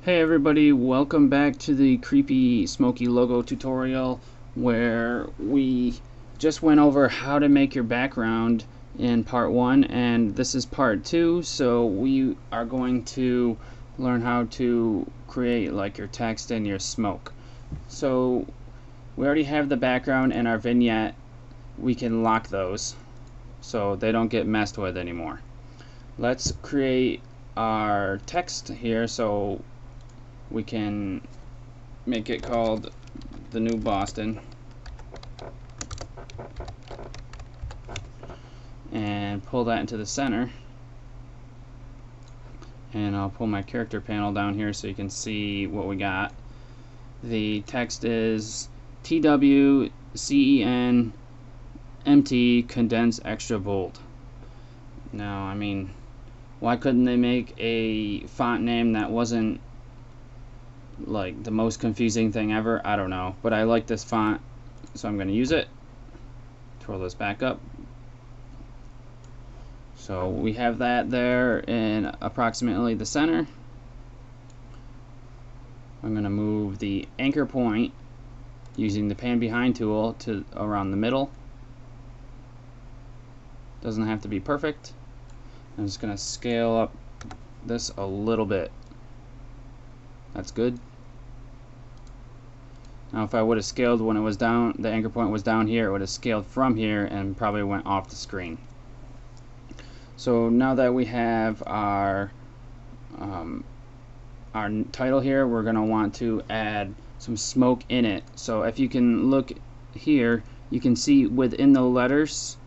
Hey everybody, welcome back to the creepy smoky logo tutorial where we just went over how to make your background in part 1, and this is part 2, so we are going to learn how to create like your text and your smoke. So we already have the background and our vignette. We can lock those so they don't get messed with anymore. Let's create our text here so we can make it called the New Boston and pull that into the center, and I'll pull my character panel down here so you can see what we got. The text is TWCEN MT condense extra bold. Now, I mean, why couldn't they make a font name that wasn't like the most confusing thing ever? I don't know, but I like this font, so I'm going to use it. Twirl this back up. So we have that there in approximately the center. I'm going to move the anchor point using the pan behind tool to around the middle. Doesn't have to be perfect. I'm just going to scale up this a little bit. That's good. Now if I would have scaled when it was down, the anchor point was down here, it would have scaled from here and probably went off the screen. So now that we have our title here, we're going to want to add some smoke in it. So if you can look here, you can see within the letters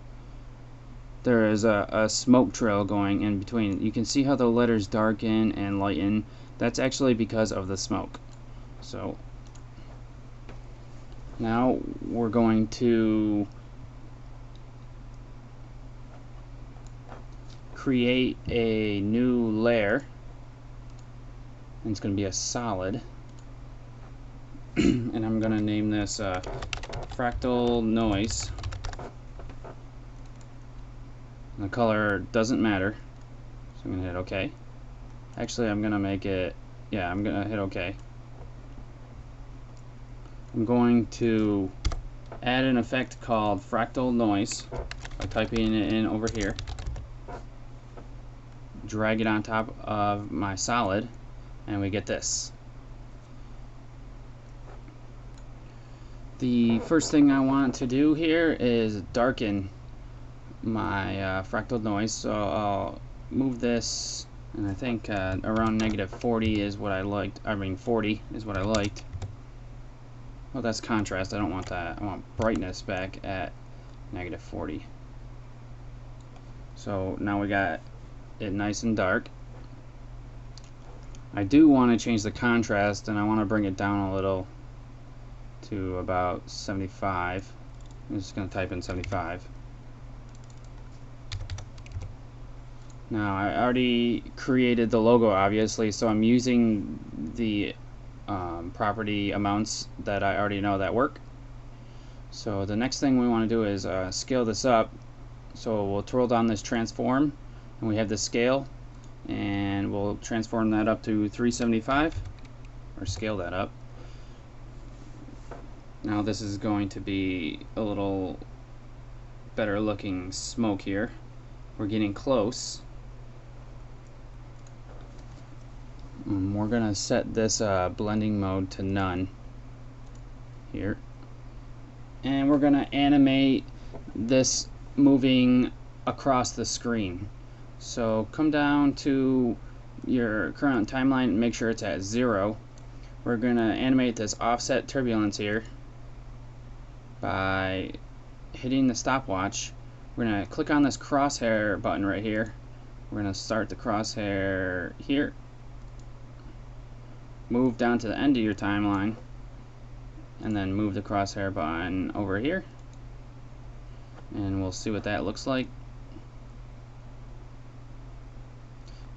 there is a smoke trail going in between. You can see how the letters darken and lighten. That's actually because of the smoke. So now we're going to create a new layer, and it's going to be a solid. And I'm going to name this fractal noise. The color doesn't matter, so I'm going to hit OK. Actually, I'm going to make it, yeah, I'm going to hit OK. I'm going to add an effect called fractal noise by typing it in over here. Drag it on top of my solid, and we get this. The first thing I want to do here is darken my fractal noise, so I'll move this, and I think around -40 is what I liked. I mean 40 is what I liked. Well, that's contrast. I don't want that. I want brightness back at -40. So now we got it nice and dark. I do want to change the contrast, and I want to bring it down a little to about 75. I'm just going to type in 75. Now I already created the logo, obviously, so I'm using the property amounts that I already know that work. So the next thing we want to do is scale this up. So we'll twirl down this transform, and we have the scale, and we'll transform that up to 375, or scale that up. Now this is going to be a little better looking smoke here. We're getting close. We're going to set this blending mode to none here, and we're going to animate this moving across the screen. So come down to your current timeline and make sure it's at 0. We're going to animate this offset turbulence here by hitting the stopwatch. We're going to click on this crosshair button right here. We're going to start the crosshair here, move down to the end of your timeline, and then move the crosshair button over here, and we'll see what that looks like.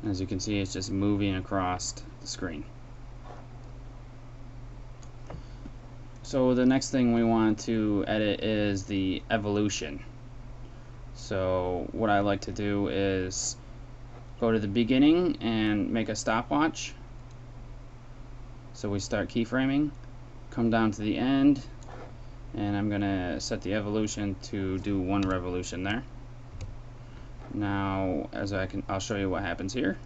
As you can see, it's just moving across the screen. So the next thing we want to edit is the evolution. So what I like to do is go to the beginning and make a stopwatch, So we start keyframing, come down to the end, and I'm gonna set the evolution to do 1 revolution there. Now, I'll show you what happens here.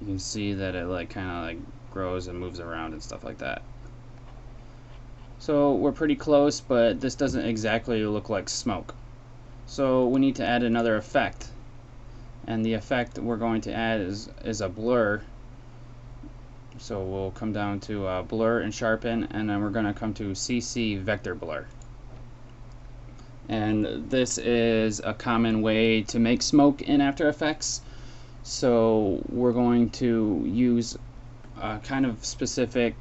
You can see that it kind of grows and moves around and stuff like that. So we're pretty close, but this doesn't exactly look like smoke. So we need to add another effect, and the effect we're going to add is a blur. So we'll come down to blur and sharpen, and then we're going to come to CC vector blur. And this is a common way to make smoke in After Effects. So we're going to use kind of specific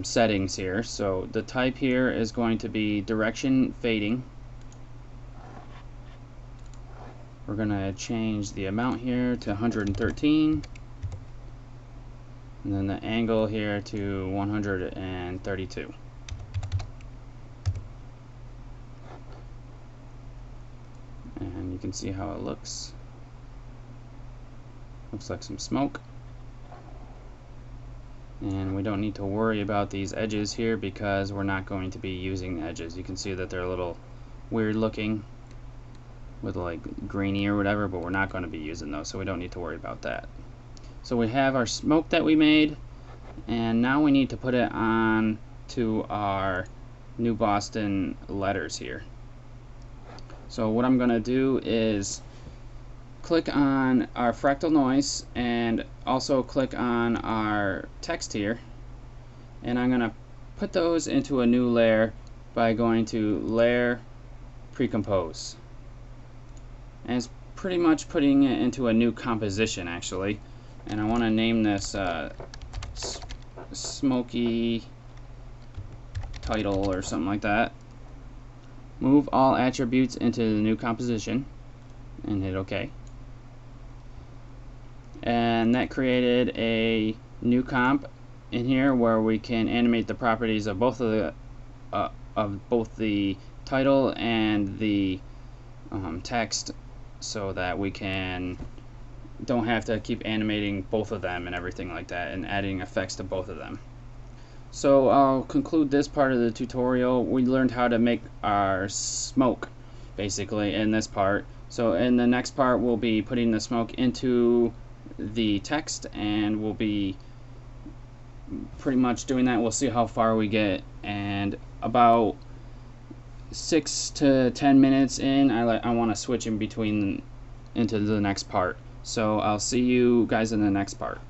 settings here. So the type here is going to be direction fading. We're going to change the amount here to 113, and then the angle here to 132. And you can see how it looks. Looks like some smoke. And we don't need to worry about these edges here because we're not going to be using the edges. You can see that they're a little weird looking with grainy or whatever, but we're not going to be using those, so we don't need to worry about that. So we have our smoke that we made, and now we need to put it on to our New Boston letters here. So what I'm going to do is click on our fractal noise and also click on our text here, and I'm going to put those into a new layer by going to Layer, Precompose. And it's pretty much putting it into a new composition actually, and I want to name this Smoky Title or something like that. Move all attributes into the new composition and hit OK. And that created a new comp in here where we can animate the properties of both of the title and the text, so that we don't have to keep animating both of them and everything like that, and adding effects to both of them. So I'll conclude this part of the tutorial. We learned how to make our smoke basically in this part. So in the next part we'll be putting the smoke into the text, and we'll be pretty much doing that. We'll see how far we get, and about 6 to 10 minutes in, I want to switch in between into the next part. So I'll see you guys in the next part.